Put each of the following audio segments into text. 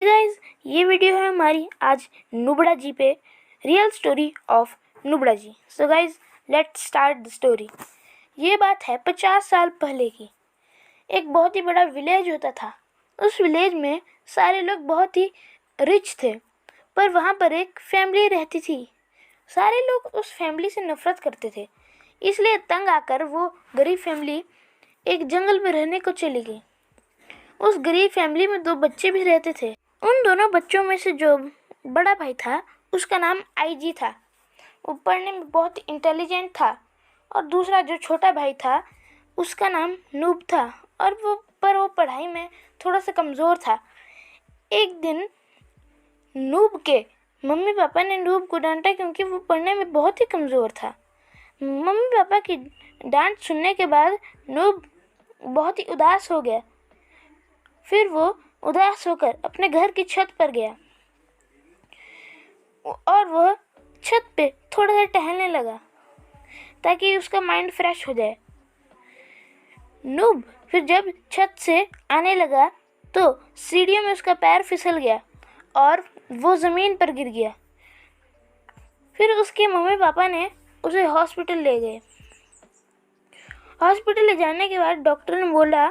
Guys, ये video है हमारी आज नुब्रा जी पे, real story of Nubra ji. So guys, let's start the story. ये बात है 50 साल पहले की। एक बहुत ही बड़ा विलेज होता था। उस विलेज में सारे लोग बहुत ही रिच थे, पर वहाँ पर एक फैमिली रहती थी। सारे लोग उस फैमिली से नफरत करते थे, इसलिए तंग आकर वो गरीब फैमिली एक जंगल में रहने को चली गई। उस गरीब फैमिली में 2 बच्चे भी रहते थे। उन दोनों बच्चों में से जो बड़ा भाई था उसका नाम आईजी था। वो पढ़ने में बहुत इंटेलिजेंट था, और दूसरा जो छोटा भाई था उसका नाम नूब था, और वो पढ़ाई में थोड़ा सा कमज़ोर था। एक दिन नूब के मम्मी पापा ने नूब को डांटा क्योंकि वो पढ़ने में बहुत ही कमज़ोर था। मम्मी पापा की डांट सुनने के बाद नूब बहुत ही उदास हो गया। फिर वो उदास होकर अपने घर की छत पर गया और वह छत पे थोड़ा सा टहलने लगा ताकि उसका माइंड फ्रेश हो जाए। नूब फिर जब छत से आने लगा तो सीढ़ियों में उसका पैर फिसल गया और वो ज़मीन पर गिर गया। फिर उसके मम्मी पापा ने उसे हॉस्पिटल ले गए। हॉस्पिटल ले जाने के बाद डॉक्टर ने बोला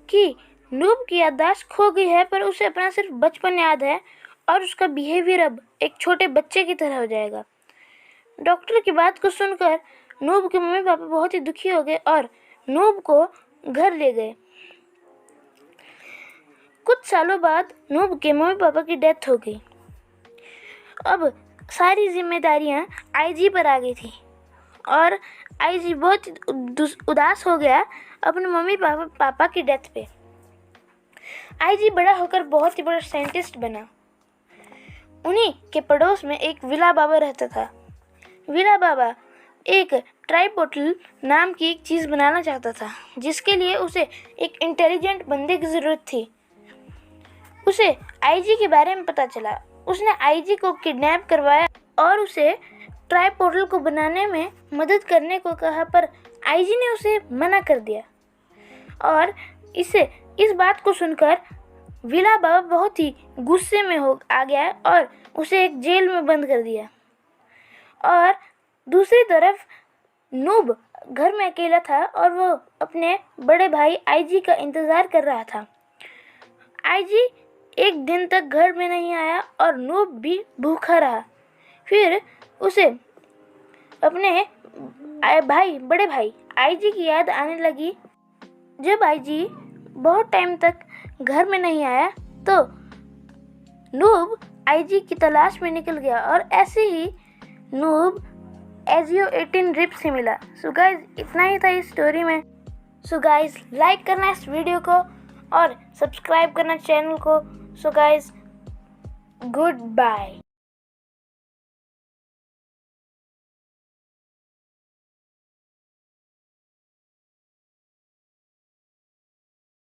कि नूब की याददाश्त खो गई है, पर उसे अपना सिर्फ बचपन याद है और उसका बिहेवियर अब एक छोटे बच्चे की तरह हो जाएगा। डॉक्टर की बात को सुनकर नूब के मम्मी पापा बहुत ही दुखी हो गए और नूब को घर ले गए। कुछ सालों बाद नूब के मम्मी पापा की डेथ हो गई। अब सारी जिम्मेदारियां आईजी पर आ गई थी और आईजी बहुत उदास हो गया अपने मम्मी पापा की डेथ पे। आईजी बड़ा होकर बहुत ही बड़ा साइंटिस्ट बना। उन्हीं के पड़ोस में एक विला बाबा रहता था। विला बाबा एक ट्राइपोटल नाम की एक चीज़ बनाना चाहता था, जिसके लिए उसे एक इंटेलिजेंट बंदे की ज़रूरत थी। उसे आईजी के बारे में पता चला। उसने आईजी को किडनैप करवाया और उसे ट्राइपोटल को बनाने में मदद करने को कहा, पर आईजी ने उसे मना कर दिया। और इस बात को सुनकर विला बाबा बहुत ही गुस्से में आ गया और उसे एक जेल में बंद कर दिया। और दूसरी तरफ नूब घर में अकेला था और वो अपने बड़े भाई आईजी का इंतज़ार कर रहा था। आईजी एक दिन तक घर में नहीं आया और नूब भी भूखा रहा। फिर उसे अपने बड़े भाई आईजी की याद आने लगी। जब आईजी बहुत टाइम तक घर में नहीं आया तो नूब आईजी की तलाश में निकल गया और ऐसे ही नूब एजियो 18 रिप से मिला। सो गाइस, इतना ही था इस स्टोरी में। सो गाइस, लाइक करना इस वीडियो को और सब्सक्राइब करना चैनल को। So guys, good bye.